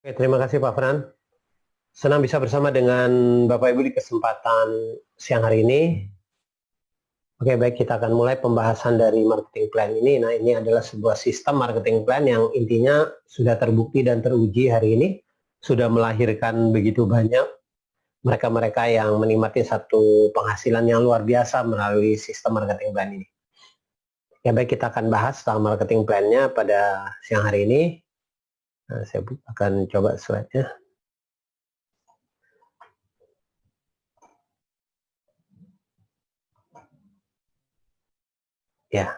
Oke, terima kasih Pak Fran. Senang bisa bersama dengan Bapak Ibu di kesempatan siang hari ini. Oke, baik, kita akan mulai pembahasan dari marketing plan ini. Nah, ini adalah sebuah sistem marketing plan yang intinya sudah terbukti dan teruji hari ini. Sudah melahirkan begitu banyak mereka-mereka yang menikmati satu penghasilan yang luar biasa melalui sistem marketing plan ini. Ya, baik, kita akan bahas tentang marketing plan-nya pada siang hari ini. Nah, saya akan coba slide-nya. Ya,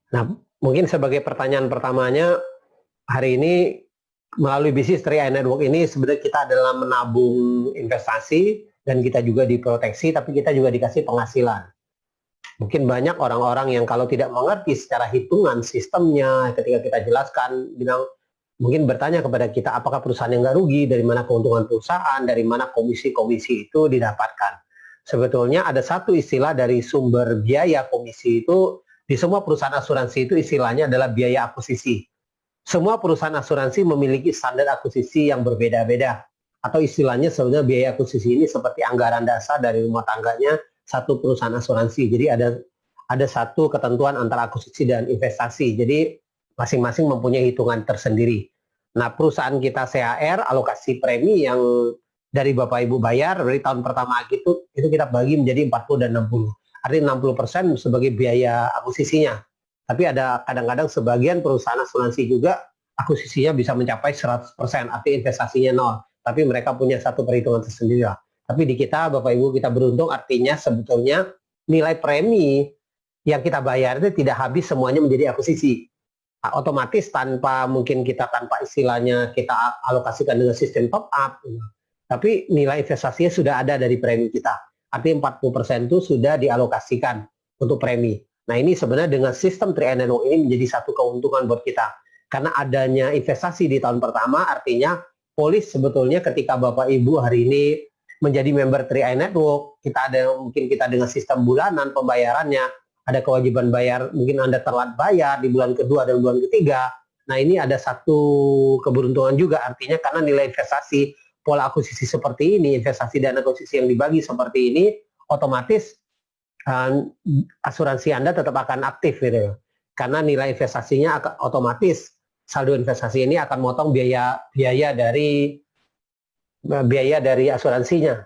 nah mungkin sebagai pertanyaan pertamanya, hari ini melalui bisnis 3i Network ini sebenarnya kita adalah menabung investasi dan kita juga diproteksi, tapi kita juga dikasih penghasilan. Mungkin banyak orang-orang yang kalau tidak mengerti secara hitungan sistemnya, ketika kita jelaskan, mungkin bertanya kepada kita apakah perusahaan yang nggak rugi, dari mana keuntungan perusahaan, dari mana komisi-komisi itu didapatkan. Sebetulnya ada satu istilah dari sumber biaya komisi itu, di semua perusahaan asuransi itu istilahnya adalah biaya akuisisi. Semua perusahaan asuransi memiliki standar akuisisi yang berbeda-beda. Atau istilahnya sebenarnya biaya akuisisi ini seperti anggaran dasar dari rumah tangganya satu perusahaan asuransi. Jadi ada satu ketentuan antara akuisisi dan investasi. Jadi masing-masing mempunyai hitungan tersendiri. Nah, perusahaan kita CHR, alokasi premi yang dari Bapak Ibu bayar dari tahun pertama itu kita bagi menjadi 40 dan 60. Artinya 60% sebagai biaya akuisisinya. Tapi ada kadang-kadang sebagian perusahaan asuransi juga akuisisinya bisa mencapai 100%, artinya investasinya nol. Tapi mereka punya satu perhitungan tersendiri lah. Tapi di kita, Bapak Ibu, kita beruntung, artinya sebetulnya nilai premi yang kita bayar itu tidak habis semuanya menjadi akuisisi. Otomatis mungkin kita tanpa istilahnya kita alokasikan dengan sistem top up. Tapi nilai investasinya sudah ada dari premi kita. Artinya 40% itu sudah dialokasikan untuk premi. Nah, ini sebenarnya dengan sistem 3i Network ini menjadi satu keuntungan buat kita. Karena adanya investasi di tahun pertama, artinya polis sebetulnya ketika Bapak Ibu hari ini menjadi member 3i Network, mungkin kita dengan sistem bulanan pembayarannya, ada kewajiban bayar, mungkin Anda telat bayar di bulan kedua dan bulan ketiga. Nah, ini ada satu keberuntungan juga, artinya karena nilai investasi pola akuisisi seperti ini, investasi dana akuisisi yang dibagi seperti ini, otomatis asuransi Anda tetap akan aktif gitu. Karena nilai investasinya akan otomatis saldo investasi ini akan motong biaya dari asuransinya.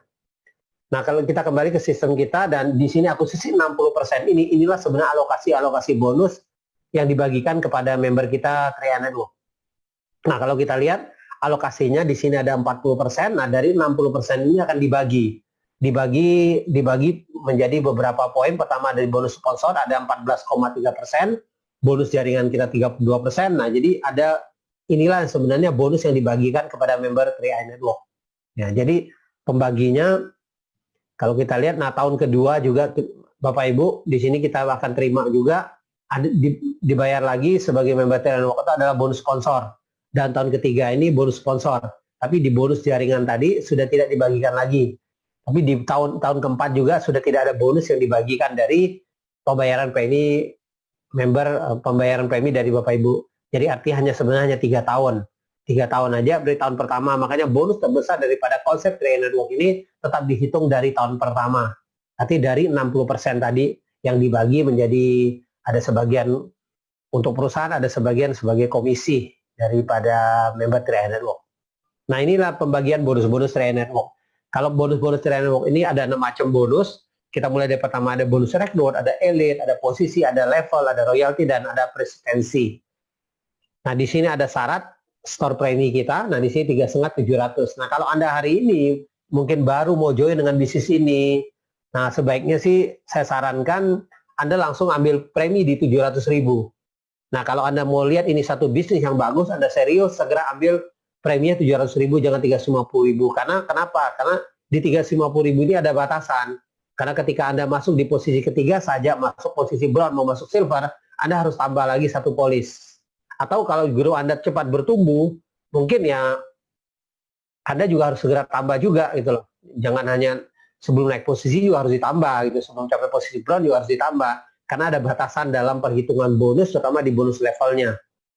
Nah, kalau kita kembali ke sistem kita dan di sini akuisisi 60% inilah sebenarnya alokasi bonus yang dibagikan kepada member kita 3i Network. Nah, kalau kita lihat alokasinya di sini ada 40%, nah dari 60% ini akan dibagi menjadi beberapa poin. Pertama dari bonus sponsor ada 14,3%, bonus jaringan kita 32%. Nah, jadi inilah sebenarnya bonus yang dibagikan kepada member 3i Network. Ya, jadi pembaginya kalau kita lihat, nah tahun kedua juga Bapak Ibu di sini kita akan terima juga dibayar lagi sebagai member 3i Network itu adalah bonus sponsor. Dan tahun ketiga ini bonus sponsor. Tapi di bonus jaringan tadi sudah tidak dibagikan lagi. Tapi di tahun keempat juga sudah tidak ada bonus yang dibagikan dari pembayaran premi dari Bapak Ibu. Jadi artinya sebenarnya hanya 3 tahun. 3 tahun aja dari tahun pertama. Makanya bonus terbesar daripada konsep 3i Network ini tetap dihitung dari tahun pertama. Nanti dari 60% tadi yang dibagi menjadi ada sebagian untuk perusahaan, ada sebagian sebagai komisi daripada member 3i Network. Nah, inilah pembagian bonus-bonus 3i Network. Kalau bonus-bonus 3i Network ini ada 6 macam bonus. Kita mulai dari pertama ada bonus recruit, ada elite, ada posisi, ada level, ada royalty, dan ada presidensi. Nah, di sini ada syarat store premi kita. Nah, di sini 3,5 700. Nah, kalau Anda hari ini mungkin baru mau join dengan bisnis ini, nah sebaiknya sih saya sarankan Anda langsung ambil premi di 700.000. Nah, kalau Anda mau lihat ini satu bisnis yang bagus, Anda serius, segera ambil preminya 700.000, jangan 350.000. Karena kenapa? Karena di 350.000 ini ada batasan. Karena ketika Anda masuk di posisi ketiga saja, masuk posisi brown, mau masuk silver, Anda harus tambah lagi satu polis. Atau kalau guru Anda cepat bertumbuh, mungkin ya Anda juga harus segera tambah juga gitu loh. Jangan hanya sebelum naik posisi juga harus ditambah gitu, sebelum capai posisi brown juga harus ditambah. Karena ada batasan dalam perhitungan bonus, terutama di bonus levelnya.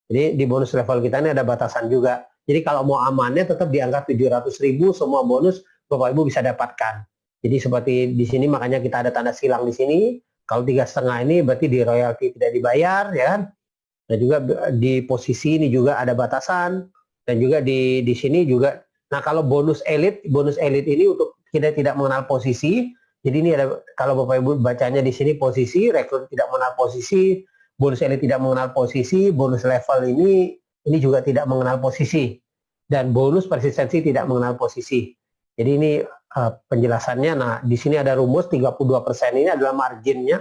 Jadi di bonus level kita ini ada batasan juga. Jadi kalau mau amannya tetap di angka 700.000 semua bonus Bapak Ibu bisa dapatkan. Jadi seperti di sini makanya kita ada tanda silang di sini. Kalau 3,5 ini berarti di royalti tidak dibayar, ya kan? Dan juga di posisi ini juga ada batasan, dan juga di sini juga. Nah kalau bonus elit ini untuk kita tidak mengenal posisi. Jadi ini ada, kalau Bapak Ibu bacanya di sini posisi, rekrut tidak mengenal posisi, bonus elit tidak mengenal posisi, bonus level ini juga tidak mengenal posisi, dan bonus persistensi tidak mengenal posisi. Jadi ini penjelasannya. Nah di sini ada rumus 32% ini adalah marginnya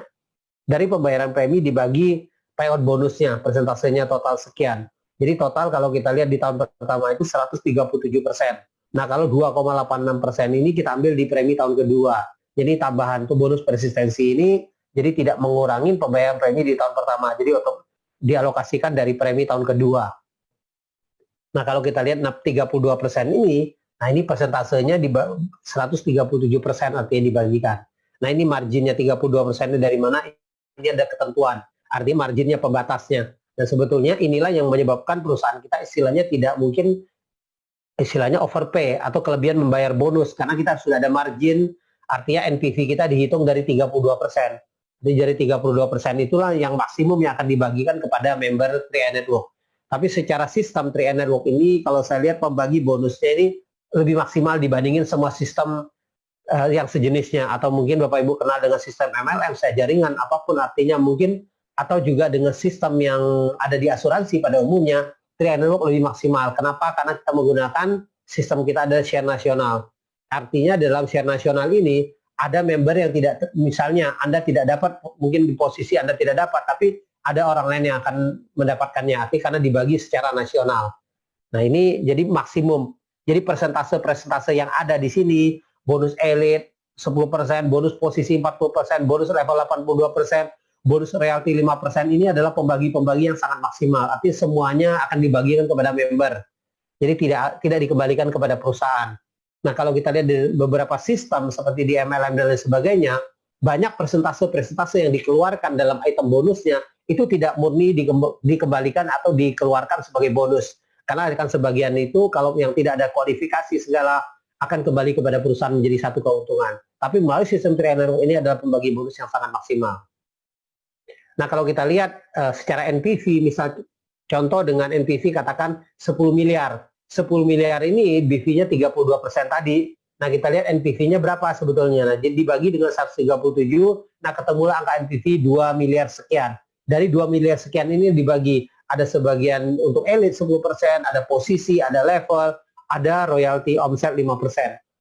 dari pembayaran premi dibagi payout bonusnya, persentasenya total sekian. Jadi total kalau kita lihat di tahun pertama itu 137%. Nah kalau 2,86% ini kita ambil di premi tahun kedua. Jadi tambahan tuh bonus persistensi ini jadi tidak mengurangi pembayaran premi di tahun pertama. Jadi untuk dialokasikan dari premi tahun kedua. Nah kalau kita lihat 32% ini, nah ini persentasenya di 137% artinya dibagikan. Nah ini marginnya 32% dari mana? Ini ada ketentuan, artinya marginnya pembatasnya. Dan sebetulnya inilah yang menyebabkan perusahaan kita istilahnya tidak mungkin istilahnya overpay atau kelebihan membayar bonus, karena kita sudah ada margin, artinya NPV kita dihitung dari 32%. Jadi dari 32% itulah yang maksimum yang akan dibagikan kepada member 3i Network. Tapi secara sistem 3i Network ini kalau saya lihat pembagi bonusnya ini lebih maksimal dibandingin semua sistem yang sejenisnya, atau mungkin Bapak Ibu kenal dengan sistem MLM, saya jaringan, apapun artinya mungkin, atau juga dengan sistem yang ada di asuransi pada umumnya, 3i Network lebih maksimal. Kenapa? Karena kita menggunakan sistem kita ada share nasional. Artinya dalam share nasional ini ada member yang tidak, misalnya Anda tidak dapat, mungkin di posisi Anda tidak dapat, tapi ada orang lain yang akan mendapatkannya, artinya karena dibagi secara nasional. Nah ini jadi maksimum. Jadi persentase-persentase yang ada di sini, bonus elit 10%, bonus posisi 40%, bonus level 82%, bonus royalti 5%, ini adalah pembagi-pembagi yang sangat maksimal. Artinya semuanya akan dibagikan kepada member. Jadi tidak dikembalikan kepada perusahaan. Nah kalau kita lihat di beberapa sistem seperti di MLM dan lain sebagainya, banyak persentase-persentase yang dikeluarkan dalam item bonusnya itu tidak murni dikembalikan atau dikeluarkan sebagai bonus. Karena akan sebagian itu kalau yang tidak ada kualifikasi segala akan kembali kepada perusahaan menjadi satu keuntungan. Tapi melalui sistem 3i Network ini adalah pembagi bonus yang sangat maksimal. Nah kalau kita lihat secara NPV, misal contoh dengan NPV katakan 10 miliar. 10 miliar ini BV-nya 32% tadi. Nah kita lihat NPV-nya berapa sebetulnya. Nah jadi dibagi dengan 137, nah ketemulah angka NPV 2 miliar sekian. Dari 2 miliar sekian ini dibagi, ada sebagian untuk elit 10%, ada posisi, ada level, ada royalti omset 5%.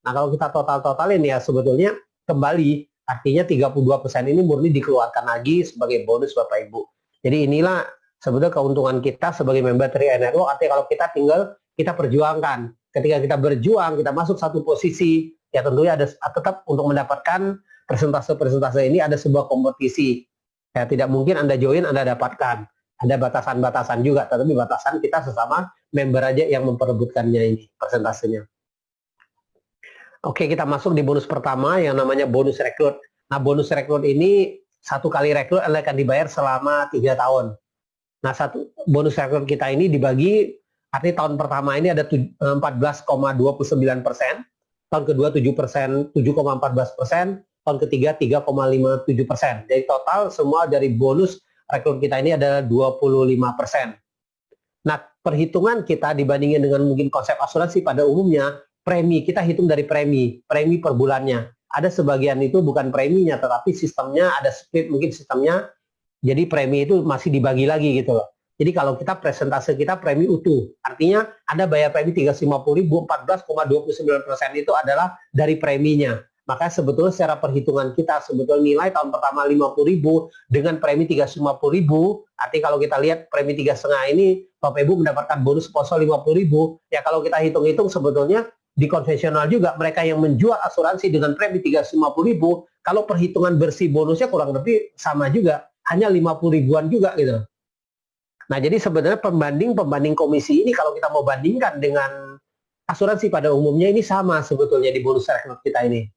Nah kalau kita total-totalin ya sebetulnya kembali, artinya 32% ini murni dikeluarkan lagi sebagai bonus Bapak Ibu. Jadi inilah sebetulnya keuntungan kita sebagai member 3i Network, artinya kalau kita tinggal kita perjuangkan. Ketika kita berjuang, kita masuk satu posisi, ya tentunya ada tetap untuk mendapatkan persentase-persentase ini ada sebuah kompetisi. Ya tidak mungkin Anda join, Anda dapatkan. Ada batasan-batasan juga, tetapi batasan kita sesama member aja yang memperebutkannya ini, persentasenya. Oke, kita masuk di bonus pertama yang namanya bonus rekrut. Nah, bonus rekrut ini satu kali rekrut Anda akan dibayar selama 3 tahun. Nah, satu bonus rekrut kita ini dibagi, artinya tahun pertama ini ada 14,29%, tahun kedua 7%, 7,14%, tahun ketiga 3,57%. Jadi total semua dari bonus rekrut kita ini adalah 25%. Nah, perhitungan kita dibandingin dengan mungkin konsep asuransi pada umumnya, premi kita hitung dari premi per bulannya. Ada sebagian itu bukan preminya, tetapi sistemnya ada split, mungkin sistemnya jadi premi itu masih dibagi lagi gitu loh. Jadi kalau kita presentase kita premi utuh, artinya Anda bayar premi 350.000, 14,29% itu adalah dari preminya. Maka sebetulnya secara perhitungan kita sebetulnya nilai tahun pertama 50.000 dengan premi 350.000, artinya kalau kita lihat premi 3,5 ini Bapak Ibu mendapatkan bonus sponsor 50.000, ya kalau kita hitung-hitung sebetulnya di konvensional juga mereka yang menjual asuransi dengan premi 350.000, kalau perhitungan bersih bonusnya kurang lebih sama juga, hanya 50 ribuan juga gitu. Nah, jadi sebenarnya pembanding komisi ini kalau kita mau bandingkan dengan asuransi pada umumnya ini sama sebetulnya di bonus rekrut kita ini.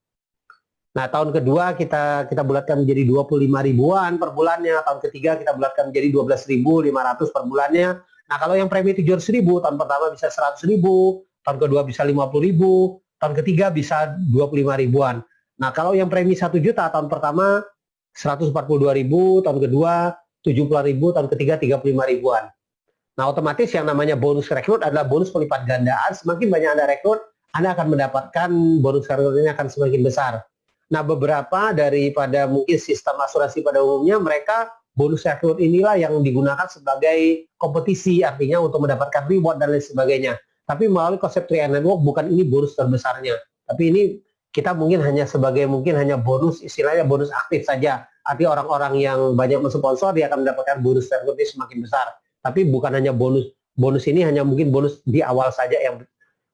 Nah, tahun kedua kita bulatkan menjadi 25 ribuan per bulannya, tahun ketiga kita bulatkan menjadi 12.500 per bulannya. Nah, kalau yang premi 700.000, tahun pertama bisa 100.000, tahun kedua bisa 50.000, tahun ketiga bisa 25 ribuan. Nah, kalau yang premi 1 juta, tahun pertama 142.000, tahun kedua 70.000, tahun ketiga 35 ribuan. Nah, otomatis yang namanya bonus rekrut adalah bonus pelipat gandaan. Semakin banyak Anda rekrut, Anda akan mendapatkan bonus rekrut ini akan semakin besar. Nah, beberapa daripada mungkin sistem asuransi pada umumnya, mereka bonus rekrut inilah yang digunakan sebagai kompetisi, artinya untuk mendapatkan reward dan lain sebagainya. Tapi melalui konsep 3i Network, bukan ini bonus terbesarnya. Tapi ini kita mungkin hanya sebagai bonus, istilahnya bonus aktif saja. Artinya orang-orang yang banyak mensponsor, dia akan mendapatkan bonus rekrut ini semakin besar. Tapi bukan hanya bonus. Bonus ini hanya mungkin bonus di awal saja yang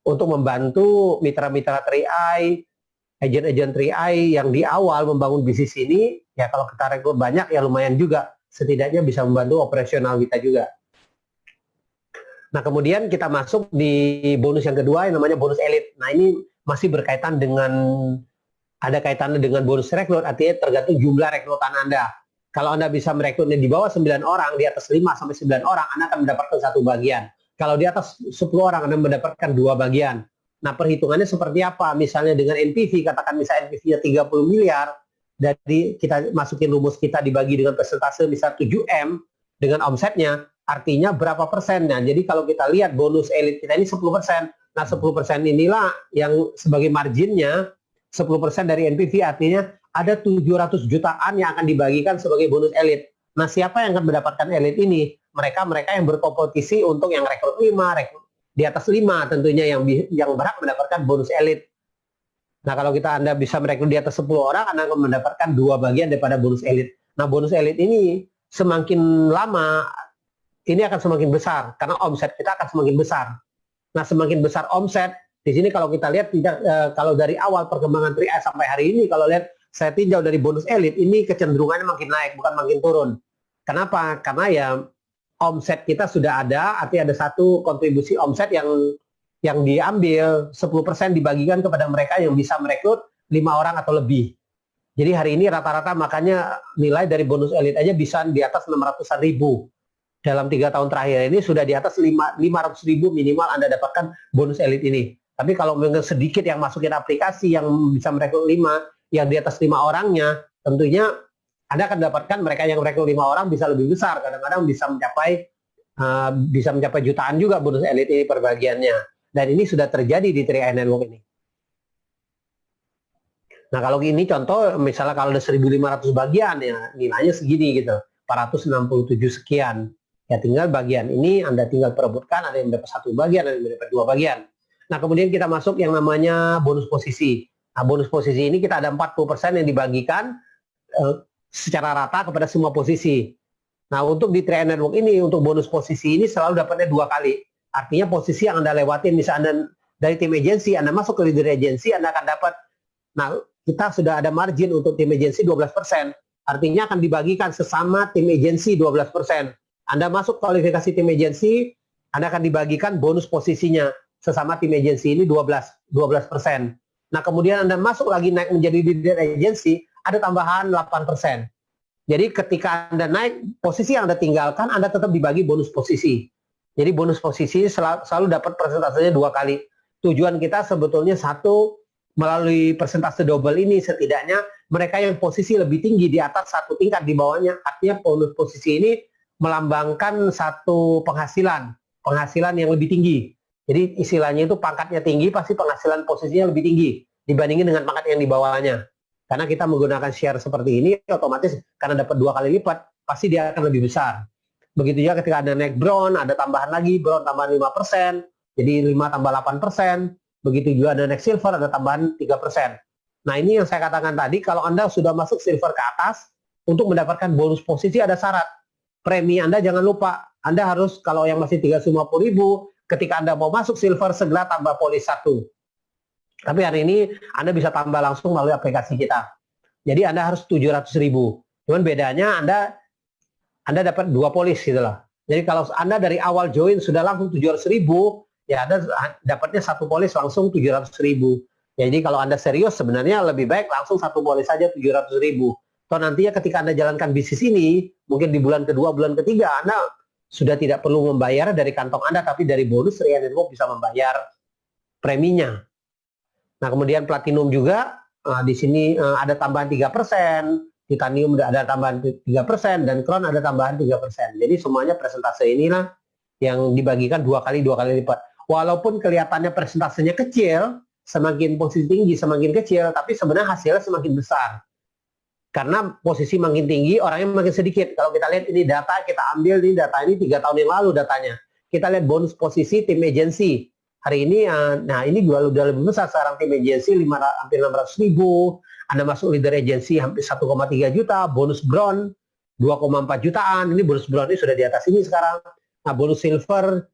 untuk membantu mitra-mitra 3i, agen-agen 3i yang di awal membangun bisnis ini, ya kalau kita rekrut banyak ya lumayan juga, setidaknya bisa membantu operasional kita juga. Nah, kemudian kita masuk di bonus yang kedua yang namanya bonus elit. Nah, ini masih berkaitan dengan, ada kaitannya dengan bonus rekrut, artinya tergantung jumlah rekrutan Anda. Kalau Anda bisa merekrutnya di bawah 9 orang, di atas 5-9 orang, Anda akan mendapatkan 1 bagian. Kalau di atas 10 orang, Anda mendapatkan 2 bagian. Nah, perhitungannya seperti apa? Misalnya dengan NPV, katakan misalnya NPV-nya 30 miliar, dari kita masukin rumus kita dibagi dengan persentase misal 7M dengan omsetnya, artinya berapa persennya. Jadi kalau kita lihat bonus elit kita ini 10%. Nah, 10% inilah yang sebagai marginnya, 10% dari NPV, artinya ada 700 jutaan yang akan dibagikan sebagai bonus elit. Nah, siapa yang akan mendapatkan elit ini? Mereka yang berkompetisi untuk yang rekrut 5, rekrut di atas 5 tentunya yang berhak mendapatkan bonus elit. Nah, kalau Anda bisa merekrut di atas 10 orang, Anda akan mendapatkan 2 bagian daripada bonus elit. Nah, bonus elit ini semakin lama ini akan semakin besar karena omset kita akan semakin besar. Nah, semakin besar omset, di sini kalau kita lihat kalau dari awal perkembangan 3i sampai hari ini, kalau lihat saya tinjau dari bonus elit, ini kecenderungannya makin naik bukan makin turun. Kenapa? Karena ya omset kita sudah ada, artinya ada satu kontribusi omset yang diambil 10% dibagikan kepada mereka yang bisa merekrut 5 orang atau lebih. Jadi hari ini rata-rata makanya nilai dari bonus elit aja bisa di atas 600-an ribu. Dalam 3 tahun terakhir ini sudah di atas 500 ribu minimal Anda dapatkan bonus elit ini. Tapi kalau memang sedikit yang masukin aplikasi yang bisa merekrut 5, yang di atas 5 orangnya, tentunya Anda akan dapatkan mereka yang merekrut 5 orang bisa lebih besar. Kadang-kadang bisa mencapai jutaan juga bonus elit ini perbagiannya. Dan ini sudah terjadi di 3i Network ini. Nah, kalau ini contoh, misalnya kalau ada 1.500 bagian, ya nilainya segini gitu, 467 sekian. Ya tinggal bagian ini Anda tinggal perebutkan, ada yang dapat 1 bagian, ada yang dapat 2 bagian. Nah, kemudian kita masuk yang namanya bonus posisi. Nah, bonus posisi ini kita ada 40% yang dibagikan secara rata kepada semua posisi. Nah, untuk di 3i Network ini, untuk bonus posisi ini selalu dapatnya 2 kali. Artinya posisi yang Anda lewatin, misalnya Anda dari tim agensi, Anda masuk ke leader agensi, Anda akan dapat, nah kita sudah ada margin untuk tim agensi 12%. Artinya akan dibagikan sesama tim agensi 12%. Anda masuk kualifikasi tim agensi, Anda akan dibagikan bonus posisinya sesama tim agensi ini 12%. Nah, kemudian Anda masuk lagi naik menjadi leader agensi, ada tambahan 8%. Jadi ketika Anda naik, posisi yang Anda tinggalkan, Anda tetap dibagi bonus posisi. Jadi bonus posisi selalu dapat persentasenya 2 kali. Tujuan kita sebetulnya satu, melalui persentase double ini setidaknya mereka yang posisi lebih tinggi di atas 1 tingkat di bawahnya. Artinya bonus posisi ini melambangkan satu penghasilan yang lebih tinggi. Jadi istilahnya itu pangkatnya tinggi, pasti penghasilan posisinya lebih tinggi dibandingin dengan pangkat yang di bawahnya. Karena kita menggunakan share seperti ini, otomatis karena dapat 2 kali lipat, pasti dia akan lebih besar. Begitu juga ketika ada naik brown, ada tambahan lagi, brown tambahan 5%, jadi 5 tambah 8%. Begitu juga ada naik silver, ada tambahan 3%. Nah, ini yang saya katakan tadi, kalau Anda sudah masuk silver ke atas, untuk mendapatkan bonus posisi ada syarat. Premi Anda jangan lupa, Anda harus, kalau yang masih 350.000, ketika Anda mau masuk silver, segera tambah polis 1. Tapi hari ini Anda bisa tambah langsung melalui aplikasi kita. Jadi Anda harus 700.000. Cuman bedanya Anda dapat 2 polis gitu lah. Jadi kalau Anda dari awal join sudah langsung 700.000, ya Anda dapatnya 1 polis langsung 700.000. Jadi kalau Anda serius sebenarnya lebih baik langsung 1 polis saja 700.000. Atau nantinya ketika Anda jalankan bisnis ini, mungkin di bulan kedua, bulan ketiga, Anda sudah tidak perlu membayar dari kantong Anda, tapi dari bonus Ria Network bisa membayar preminya. Nah, kemudian platinum juga di sini ada tambahan 3%, titanium ada tambahan 3%, dan crown ada tambahan 3%. Jadi semuanya persentase inilah yang dibagikan dua kali lipat. Walaupun kelihatannya persentasenya kecil, semakin posisi tinggi semakin kecil, tapi sebenarnya hasilnya semakin besar. Karena posisi makin tinggi, orangnya makin sedikit. Kalau kita lihat ini data, kita ambil ini data ini 3 tahun yang lalu datanya. Kita lihat bonus posisi tim agency. Hari ini, nah ini udah lebih besar sekarang tim agency hampir 600.000. Anda masuk leader agency hampir 1,3 juta, bonus bronze 2,4 jutaan. Ini bonus bronze ini sudah di atas ini sekarang. Nah, bonus silver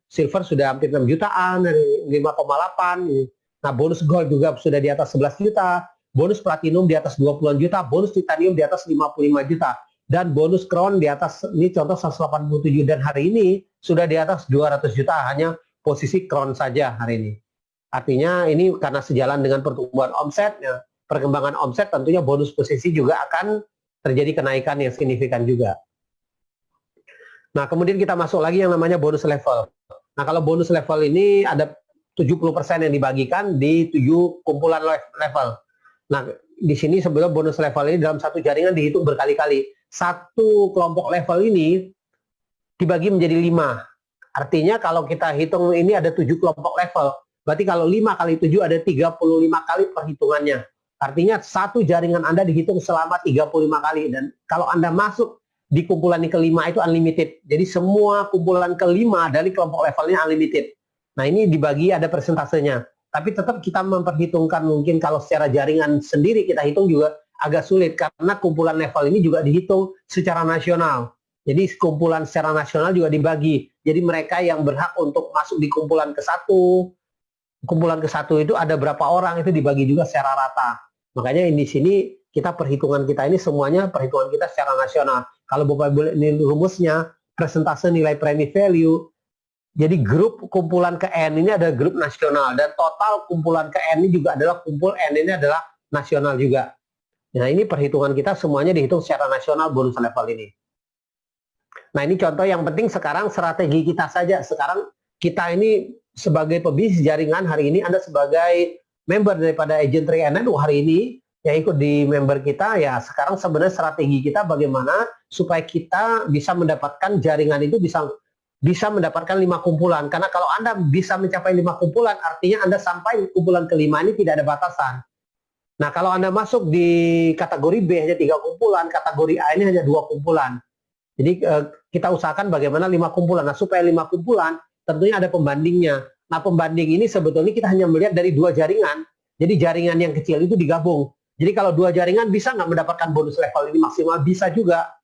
sudah hampir 6 jutaan, 5,8. Nah, bonus gold juga sudah di atas 11 juta. Bonus platinum di atas 20-an juta, bonus titanium di atas 55 juta. Dan bonus crown di atas, ini contoh 187, dan hari ini sudah di atas 200 juta, hanya posisi crown saja hari ini. Artinya ini karena sejalan dengan pertumbuhan omset, ya, perkembangan omset tentunya bonus posisi juga akan terjadi kenaikan yang signifikan juga. Nah, kemudian kita masuk lagi yang namanya bonus level. Nah, kalau bonus level ini ada 70% yang dibagikan di 7 kumpulan level. Nah, di sini sebelum bonus level ini dalam satu jaringan dihitung berkali-kali. Satu kelompok level ini dibagi menjadi 5. Artinya kalau kita hitung ini ada 7 kelompok level. Berarti kalau 5 kali 7 ada 35 kali perhitungannya. Artinya satu jaringan Anda dihitung selama 35 kali. Dan kalau Anda masuk di kumpulan yang kelima itu unlimited. Jadi semua kumpulan kelima dari kelompok levelnya unlimited. Nah, ini dibagi ada persentasenya. Tapi tetap kita memperhitungkan, mungkin kalau secara jaringan sendiri kita hitung juga agak sulit. Karena kumpulan level ini juga dihitung secara nasional. Jadi kumpulan secara nasional juga dibagi. Jadi mereka yang berhak untuk masuk di kumpulan ke-1 itu ada berapa orang, itu dibagi juga secara rata. Makanya di sini kita perhitungan kita ini semuanya perhitungan kita secara nasional. Kalau Bapak boleh ini rumusnya, persentase nilai premi value. Jadi grup kumpulan ke N ini ada grup nasional, dan total kumpulan ke N ini juga adalah kumpul N ini adalah nasional juga. Nah, ini perhitungan kita semuanya dihitung secara nasional bonus level ini. Nah, ini contoh yang penting sekarang strategi kita saja. Sekarang kita ini sebagai pebisnis jaringan hari ini, Anda sebagai member daripada agent Ria Network hari ini yang ikut di member kita, ya sekarang sebenarnya strategi kita bagaimana supaya kita bisa mendapatkan jaringan itu bisa mendapatkan 5 kumpulan. Karena kalau Anda bisa mencapai 5 kumpulan, artinya Anda sampai kumpulan kelima ini tidak ada batasan. Nah, kalau Anda masuk di kategori B hanya 3 kumpulan, kategori A ini hanya 2 kumpulan. Jadi kita usahakan bagaimana 5 kumpulan. Nah, supaya 5 kumpulan tentunya ada pembandingnya. Nah, pembanding ini sebetulnya kita hanya melihat dari 2 jaringan. Jadi jaringan yang kecil itu digabung. Jadi kalau 2 jaringan bisa nggak mendapatkan bonus level ini maksimal? Bisa juga.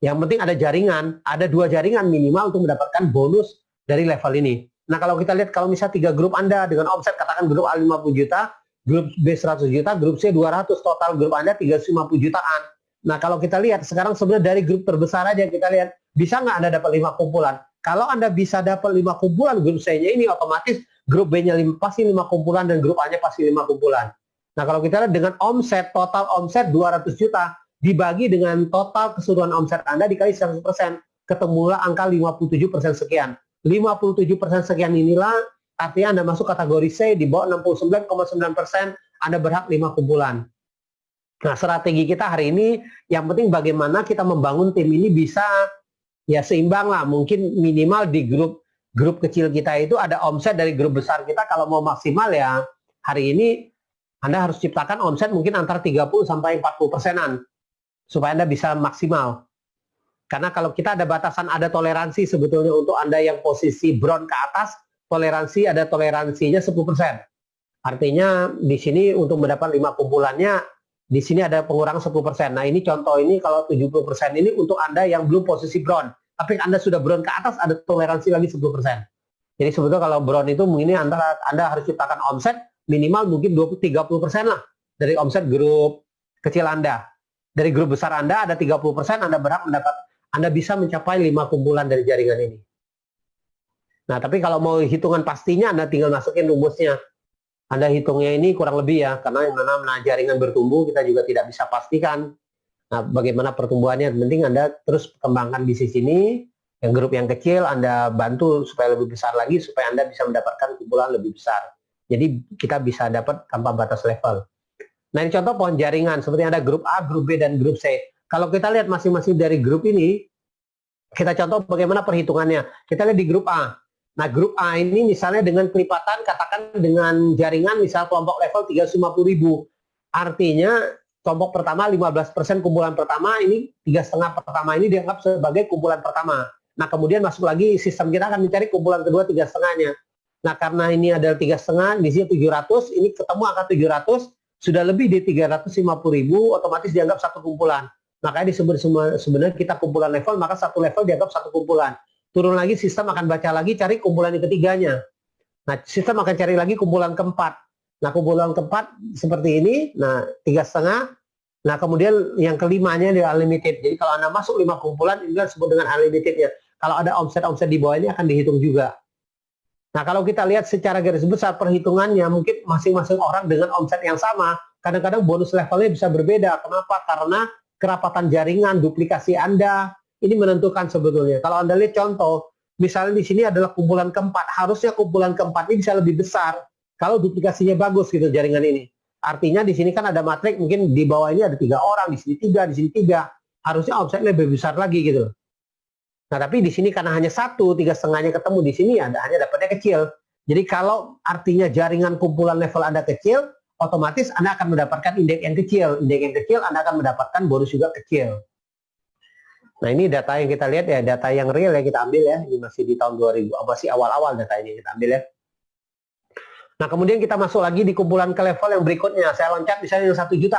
Yang penting ada jaringan, ada 2 jaringan minimal untuk mendapatkan bonus dari level ini. Nah, kalau kita lihat kalau misalnya 3 grup Anda dengan omset, katakan grup A 50 juta, grup B 100 juta, grup C 200, total grup Anda 350 jutaan. Nah, kalau kita lihat sekarang sebenarnya dari grup terbesar aja kita lihat, bisa nggak Anda dapat 5 kumpulan? Kalau Anda bisa dapat 5 kumpulan, grup C-nya ini otomatis grup B-nya pasti 5 kumpulan dan grup A-nya pasti 5 kumpulan. Nah, kalau kita lihat dengan omset, total omset 200 juta, dibagi dengan total keseluruhan omset Anda dikali 100%, ketemulah angka 57% sekian. 57% sekian inilah artinya Anda masuk kategori C di bawah 69,9%, Anda berhak 5 kumpulan. Nah, strategi kita hari ini yang penting bagaimana kita membangun tim ini bisa ya seimbang lah. Mungkin minimal di grup kecil kita itu ada omset dari grup besar kita. Kalau mau maksimal ya hari ini Anda harus ciptakan omset mungkin antara 30 sampai 40%-an supaya Anda bisa maksimal. Karena kalau kita ada batasan, ada toleransi sebetulnya untuk Anda yang posisi bronze ke atas, ada toleransinya 10%. Artinya di sini untuk mendapat 5 kumpulannya di sini ada pengurangan 10%. Nah, ini contoh ini kalau 70% ini untuk Anda yang belum posisi bronze. Tapi Anda sudah bronze ke atas ada toleransi lagi 10%. Jadi sebetulnya kalau bronze itu mungkin Anda harus ciptakan omset minimal mungkin 20-30% lah dari omset grup kecil Anda. Dari grup besar Anda ada 30%, Anda berhak Anda bisa mencapai 5 kumpulan dari jaringan ini. Nah, tapi kalau mau hitungan pastinya Anda tinggal masukin rumusnya. Anda hitungnya ini kurang lebih ya, karena yang mana jaringan bertumbuh kita juga tidak bisa pastikan. Nah, bagaimana pertumbuhannya, penting Anda terus kembangkan bisnis ini, Yang grup yang kecil Anda bantu supaya lebih besar lagi, supaya Anda bisa mendapatkan kumpulan lebih besar. Jadi kita bisa dapat tanpa batas level. Nah ini contoh pohon jaringan, seperti ada grup A, grup B, dan grup C. Kalau kita lihat masing-masing dari grup ini, kita contoh bagaimana perhitungannya. Kita lihat di grup A. Nah grup A ini misalnya dengan kelipatan, katakan dengan jaringan misal kelompok level 350.000. Artinya kelompok pertama 15% kumpulan pertama, ini 3,5 pertama ini dianggap sebagai kumpulan pertama. Nah kemudian masuk lagi sistem kita akan mencari kumpulan kedua 3,5-nya. Nah karena ini adalah 3,5, di sini 700, ini ketemu angka 700, sudah lebih di 350.000, otomatis dianggap satu kumpulan. Makanya disebut sebenarnya kita kumpulan level, maka satu level dianggap satu kumpulan. Turun lagi, sistem akan baca lagi, cari kumpulan yang ketiganya. Nah sistem akan cari lagi kumpulan keempat. Nah kumpulan keempat seperti ini, nah 3,5. Nah kemudian yang kelimanya dia unlimited. Jadi kalau Anda masuk 5 kumpulan, ini disebut dengan unlimitednya. Kalau ada omset-omset di bawah ini akan dihitung juga. Nah kalau kita lihat secara garis besar perhitungannya, mungkin masing-masing orang dengan omset yang sama, kadang-kadang bonus levelnya bisa berbeda. Kenapa? Karena kerapatan jaringan, duplikasi Anda, ini menentukan sebetulnya. Kalau Anda lihat contoh, misalnya di sini adalah kumpulan keempat, harusnya kumpulan keempat ini bisa lebih besar kalau duplikasinya bagus gitu jaringan ini. Artinya di sini kan ada matriks, mungkin di bawah ini ada 3 orang, di sini 3, di sini 3. Harusnya omsetnya lebih besar lagi gitu. Nah tapi di sini karena hanya 1, 3,5-nya ketemu di sini, Anda hanya dapatnya kecil. Jadi kalau artinya jaringan kumpulan level Anda kecil, otomatis Anda akan mendapatkan indeks yang kecil. Indeks yang kecil Anda akan mendapatkan bonus juga kecil. Nah ini data yang kita lihat ya, data yang real ya kita ambil ya. Ini masih di tahun 2000, masih awal-awal data ini kita ambil ya. Nah kemudian kita masuk lagi di kumpulan ke level yang berikutnya. Saya loncat misalnya yang 1 juta.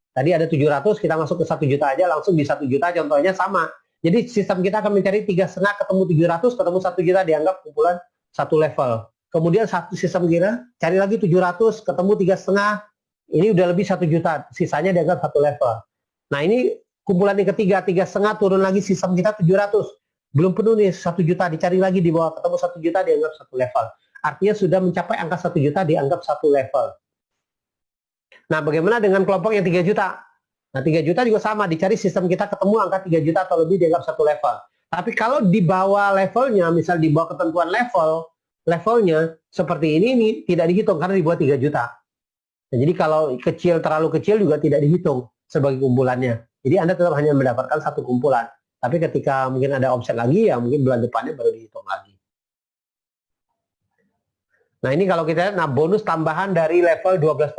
Tadi ada 700, kita masuk ke 1 juta aja, langsung di 1 juta contohnya sama. Jadi sistem kita akan mencari 3,5 ketemu 700, ketemu 1 juta dianggap kumpulan satu level. Kemudian satu sistem kita cari lagi 700, ketemu 3,5, ini udah lebih 1 juta, sisanya dianggap satu level. Nah ini kumpulan yang ketiga, 3,5 turun lagi sistem kita 700. Belum penuh nih 1 juta, dicari lagi di bawah, ketemu 1 juta dianggap satu level. Artinya sudah mencapai angka 1 juta dianggap satu level. Nah bagaimana dengan kelompok yang 3 juta? Nah 3 juta juga sama, dicari sistem kita ketemu angka 3 juta atau lebih dianggap satu level. Tapi kalau di bawah levelnya, misal di bawah ketentuan levelnya seperti ini tidak dihitung karena di bawah 3 juta. Nah, jadi kalau kecil, terlalu kecil juga tidak dihitung sebagai kumpulannya. Jadi Anda tetap hanya mendapatkan satu kumpulan. Tapi ketika mungkin ada omset lagi, ya mungkin bulan depannya baru dihitung lagi. Nah ini kalau kita lihat, nah bonus tambahan dari level 12%.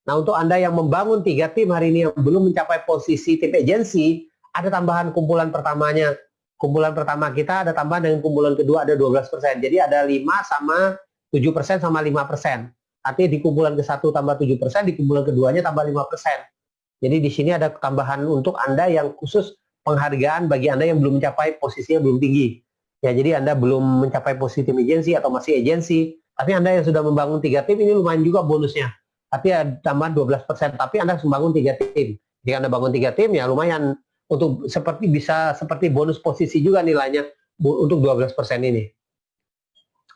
Nah untuk Anda yang membangun 3 tim hari ini yang belum mencapai posisi tim agency, ada tambahan kumpulan pertamanya. Kumpulan pertama kita ada tambahan dengan kumpulan kedua ada 12%. Jadi ada 5 sama 7% sama 5%. Artinya di kumpulan ke-1 tambah 7%, di kumpulan keduanya tambah 5%. Jadi di sini ada tambahan untuk Anda yang khusus penghargaan bagi Anda yang belum mencapai posisinya belum tinggi. Ya jadi Anda belum mencapai posisi tim agency atau masih agency, tapi Anda yang sudah membangun 3 tim ini lumayan juga bonusnya. Tapi ada tambahan 12%, tapi Anda harus membangun 3 tim. Jika Anda bangun 3 tim, ya lumayan untuk bisa seperti bonus posisi juga nilainya untuk 12% ini.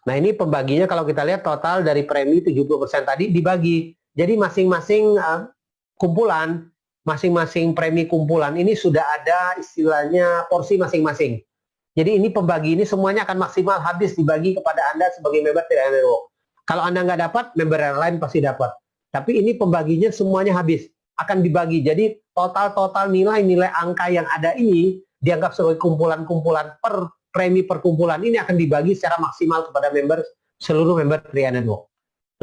Nah ini pembaginya kalau kita lihat total dari premi 70% tadi dibagi. Jadi masing-masing kumpulan, masing-masing premi kumpulan ini sudah ada istilahnya porsi masing-masing. Jadi ini pembagi ini semuanya akan maksimal habis dibagi kepada Anda sebagai member Triad Network. Kalau Anda nggak dapat, member yang lain pasti dapat. Tapi ini pembaginya semuanya habis, akan dibagi. Jadi total nilai angka yang ada ini dianggap sebagai kumpulan-kumpulan per premi perkumpulan ini akan dibagi secara maksimal kepada member, seluruh member Triad Network.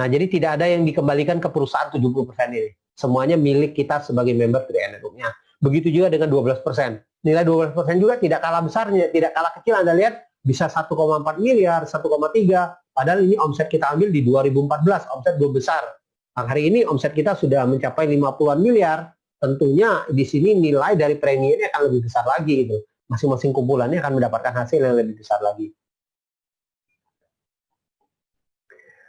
Nah, jadi tidak ada yang dikembalikan ke perusahaan 70% ini. Semuanya milik kita sebagai member Triad Network-nya. Begitu juga dengan 12%. Nilai 12% juga tidak kalah besarnya, tidak kalah kecil. Anda lihat bisa 1,4 miliar, 1,3. Padahal ini omset kita ambil di 2014, omset belum besar. Nah, hari ini omset kita sudah mencapai 50-an miliar, tentunya di sini nilai dari premi ini akan lebih besar lagi gitu. Masing-masing kumpulannya akan mendapatkan hasil yang lebih besar lagi.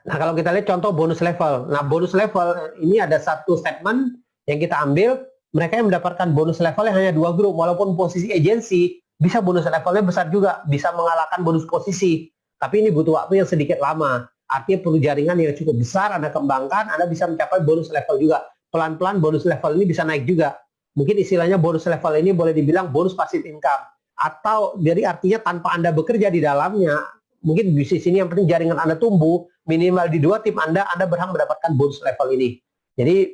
Nah, kalau kita lihat contoh bonus level. Nah, bonus level ini ada satu statement yang kita ambil, mereka yang mendapatkan bonus levelnya hanya 2 grup, walaupun posisi agensi bisa bonus levelnya besar juga, bisa mengalahkan bonus posisi. Tapi ini butuh waktu yang sedikit lama. Artinya perlu jaringan yang cukup besar, Anda kembangkan, Anda bisa mencapai bonus level juga. Pelan-pelan bonus level ini bisa naik juga. Mungkin istilahnya bonus level ini boleh dibilang bonus passive income. atau jadi artinya tanpa Anda bekerja di dalamnya, mungkin bisnis ini yang penting jaringan Anda tumbuh, minimal di 2 tim Anda berhak mendapatkan bonus level ini. Jadi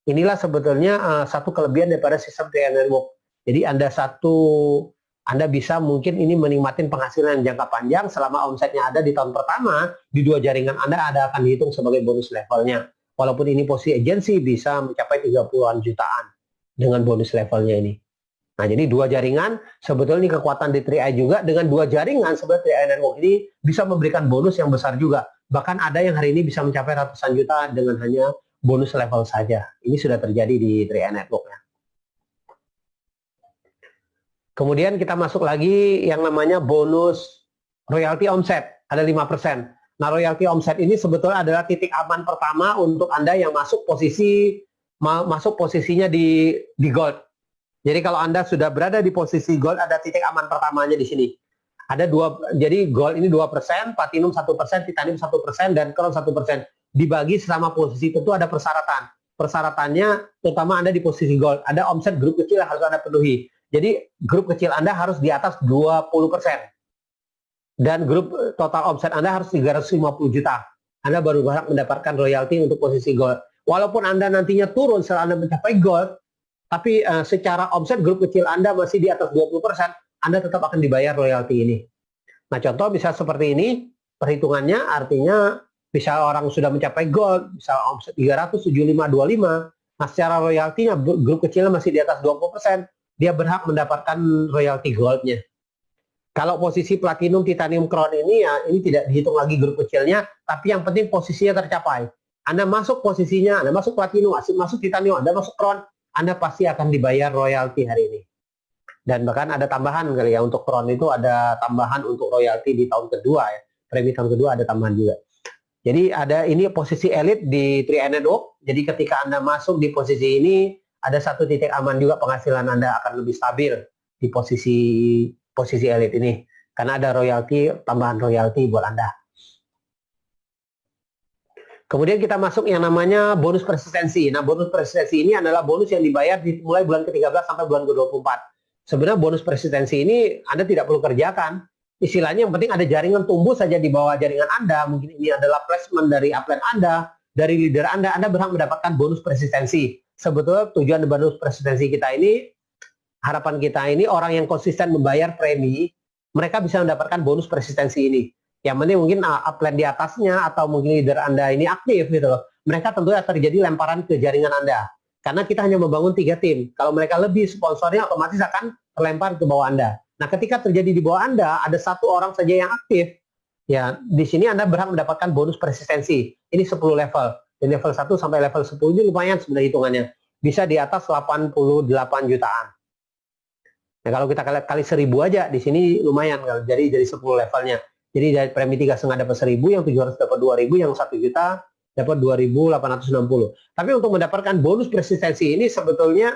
inilah sebetulnya satu kelebihan daripada sistem 3i Network. Jadi Anda bisa mungkin ini menikmatin penghasilan jangka panjang selama omsetnya ada di tahun pertama, di 2 jaringan Anda akan dihitung sebagai bonus levelnya. Walaupun ini posisi agensi bisa mencapai 30-an jutaan dengan bonus levelnya ini. Nah, jadi 2 jaringan, sebetulnya ini kekuatan di 3i juga, dengan 2 jaringan sebenarnya 3i Network ini bisa memberikan bonus yang besar juga. Bahkan ada yang hari ini bisa mencapai ratusan juta dengan hanya bonus level saja. Ini sudah terjadi di 3i Network ya. Kemudian kita masuk lagi yang namanya bonus royalti omset, ada 5%. Nah, royalti omset ini sebetulnya adalah titik aman pertama untuk Anda yang masuk posisinya di gold. Jadi kalau Anda sudah berada di posisi gold, ada titik aman pertamanya di sini. Ada 2, jadi gold ini 2%, platinum 1%, titanium 1%, dan crown 1%. Dibagi selama posisi tentu ada persyaratan. Persyaratannya terutama Anda di posisi gold, ada omset grup kecil yang harus Anda penuhi. Jadi grup kecil Anda harus di atas 20%. Dan grup total omset Anda harus 350 juta. Anda baru berhak mendapatkan royalti untuk posisi gold. Walaupun Anda nantinya turun setelah Anda mencapai gold, tapi secara omset grup kecil Anda masih di atas 20%, Anda tetap akan dibayar royalti ini. Nah, contoh bisa seperti ini, perhitungannya artinya bisa orang sudah mencapai gold, bisa omset 375, 25, nah secara royaltinya grup kecilnya masih di atas 20%, dia berhak mendapatkan royalti goldnya. Kalau posisi platinum, titanium, crown ini ya ini tidak dihitung lagi grup kecilnya, tapi yang penting posisinya tercapai. Anda masuk posisinya, Anda masuk platinum, masuk titanium, Anda masuk crown, Anda pasti akan dibayar royalti hari ini. Dan bahkan ada tambahan kali ya, untuk crown itu ada tambahan untuk royalti di tahun kedua ya. Premi tahun kedua ada tambahan juga. Jadi ini posisi elit di 3i Network. Jadi ketika Anda masuk di posisi ini, ada satu titik aman juga penghasilan Anda akan lebih stabil di posisi elit ini. Karena ada royalti, tambahan royalti buat Anda. Kemudian kita masuk yang namanya bonus persistensi. Nah, bonus persistensi ini adalah bonus yang dibayar mulai bulan ke-13 sampai bulan ke-24. Sebenarnya bonus persistensi ini Anda tidak perlu kerjakan. Istilahnya yang penting ada jaringan tumbuh saja di bawah jaringan Anda. Mungkin ini adalah placement dari upline Anda, dari leader Anda berhak mendapatkan bonus persistensi. Sebetulnya tujuan bonus persistensi kita ini, harapan kita ini orang yang konsisten membayar premi, mereka bisa mendapatkan bonus persistensi ini. Yang penting mungkin upline di atasnya atau mungkin leader Anda ini aktif gitu loh. Mereka tentunya terjadi lemparan ke jaringan Anda. Karena kita hanya membangun 3 tim. Kalau mereka lebih, sponsornya otomatis akan terlempar ke bawah Anda. Nah, ketika terjadi di bawah Anda, ada 1 orang saja yang aktif. Ya, di sini Anda berhak mendapatkan bonus persistensi. Ini 10 level. Dari level 1 sampai level 10 ini lumayan sebenarnya hitungannya. Bisa di atas 88 jutaan. Nah, kalau kita kali 1000 aja, di sini lumayan. Jadi 10 levelnya. Jadi dari premi 3,5 dapat 1000, yang 700 dapat 2000, yang 1 juta dapat 2860. Tapi untuk mendapatkan bonus persistensi ini sebetulnya,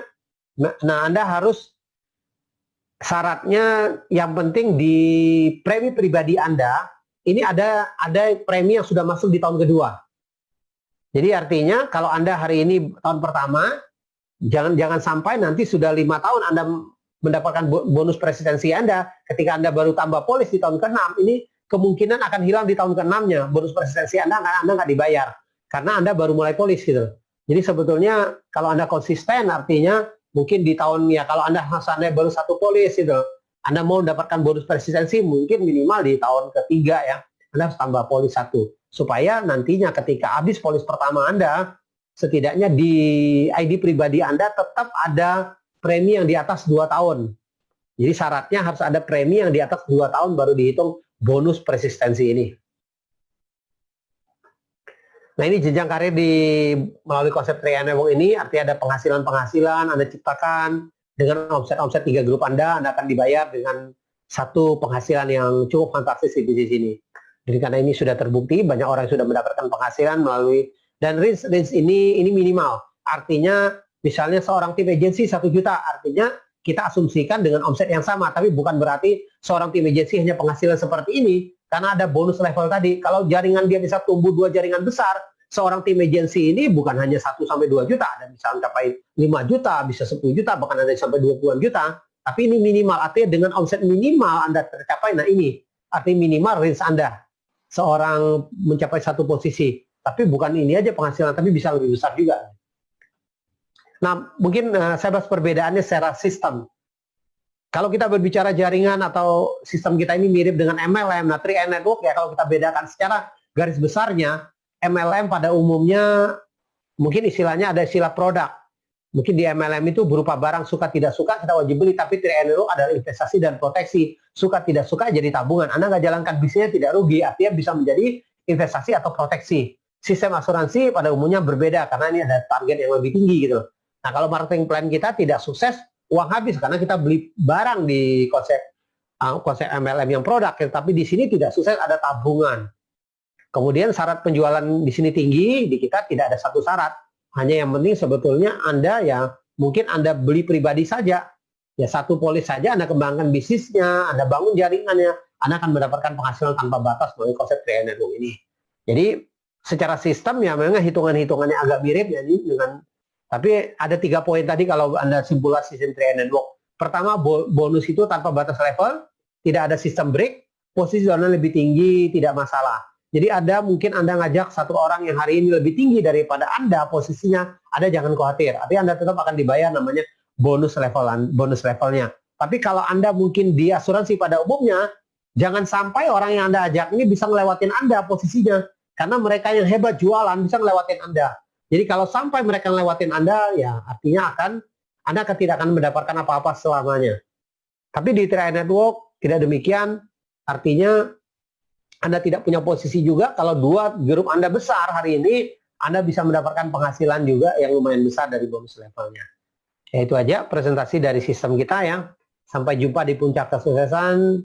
nah Anda harus syaratnya yang penting di premi pribadi Anda, ini ada premi yang sudah masuk di tahun kedua. Jadi artinya kalau Anda hari ini tahun pertama, jangan sampai nanti sudah 5 tahun Anda mendapatkan bonus persistensi Anda, ketika Anda baru tambah polis di tahun ke-6, ini kemungkinan akan hilang di tahun ke-6-nya. Bonus persistensi Anda nggak dibayar. Karena Anda baru mulai polis gitu. Jadi sebetulnya kalau Anda konsisten artinya mungkin di tahun ya kalau Anda baru 1 polis gitu. Anda mau mendapatkan bonus persistensi mungkin minimal di tahun ketiga ya. Anda harus tambah polis 1. Supaya nantinya ketika habis polis pertama Anda, setidaknya di ID pribadi Anda tetap ada premi yang di atas 2 tahun. Jadi syaratnya harus ada premi yang di atas 2 tahun baru dihitung bonus persistensi ini. Nah, ini jenjang karir melalui konsep 3i Network ini, artinya ada penghasilan Anda ciptakan dengan omset 3 grup Anda akan dibayar dengan satu penghasilan yang cukup fantastis di bisnis ini. Jadi karena ini sudah terbukti, banyak orang yang sudah mendapatkan penghasilan melalui, dan range ini minimal. Artinya misalnya seorang tim agensi 1 juta, artinya kita asumsikan dengan omset yang sama, tapi bukan berarti seorang tim agensi hanya penghasilan seperti ini, karena ada bonus level tadi. Kalau jaringan dia bisa tumbuh 2 jaringan besar, seorang tim agensi ini bukan hanya 1 sampai 2 juta, dan bisa mencapai 5 juta, bisa 10 juta, bahkan ada sampai 20-an juta. Tapi ini minimal, artinya dengan omset minimal Anda tercapai, nah ini artinya minimal range Anda. Seorang mencapai satu posisi, tapi bukan ini aja penghasilan, tapi bisa lebih besar juga. Nah, mungkin saya bahas perbedaannya secara sistem. Kalau kita berbicara jaringan atau sistem kita ini mirip dengan MLM, nah 3i Network ya kalau kita bedakan secara garis besarnya, MLM pada umumnya mungkin istilahnya ada istilah produk. Mungkin di MLM itu berupa barang suka tidak suka kita wajib beli, tapi 3i Network adalah investasi dan proteksi. Suka tidak suka jadi tabungan. Anda nggak jalankan bisnisnya tidak rugi, artinya bisa menjadi investasi atau proteksi. Sistem asuransi pada umumnya berbeda karena ini ada target yang lebih tinggi gitu. Nah kalau marketing plan kita tidak sukses, uang habis karena kita beli barang di konsep MLM yang produk, tapi di sini tidak sukses, ada tabungan. Kemudian syarat penjualan di sini tinggi, di kita tidak ada satu syarat. Hanya yang penting sebetulnya Anda ya mungkin Anda beli pribadi saja, ya satu polis saja Anda kembangkan bisnisnya, Anda bangun jaringannya, Anda akan mendapatkan penghasilan tanpa batas melalui konsep 3i Network ini. Jadi secara sistem ya memang hitungan-hitungannya agak mirip ya dengan. Tapi ada 3 poin tadi kalau Anda simulasi sistem 3i Network. Pertama, bonus itu tanpa batas level, tidak ada sistem break, posisi zona lebih tinggi, tidak masalah. Jadi ada mungkin Anda ngajak satu orang yang hari ini lebih tinggi daripada Anda posisinya, Anda jangan khawatir. Tapi Anda tetap akan dibayar namanya bonus levelnya. Tapi kalau Anda mungkin di asuransi pada umumnya, jangan sampai orang yang Anda ajak ini bisa ngelewatin Anda posisinya. Karena mereka yang hebat jualan bisa ngelewatin Anda. Jadi kalau sampai mereka lewatin Anda, ya artinya Anda tidak akan mendapatkan apa-apa selamanya. Tapi di 3i Network tidak demikian, artinya Anda tidak punya posisi juga. Kalau dua grup Anda besar hari ini, Anda bisa mendapatkan penghasilan juga yang lumayan besar dari bonus levelnya. Ya itu aja presentasi dari sistem kita ya. Sampai jumpa di puncak kesuksesan.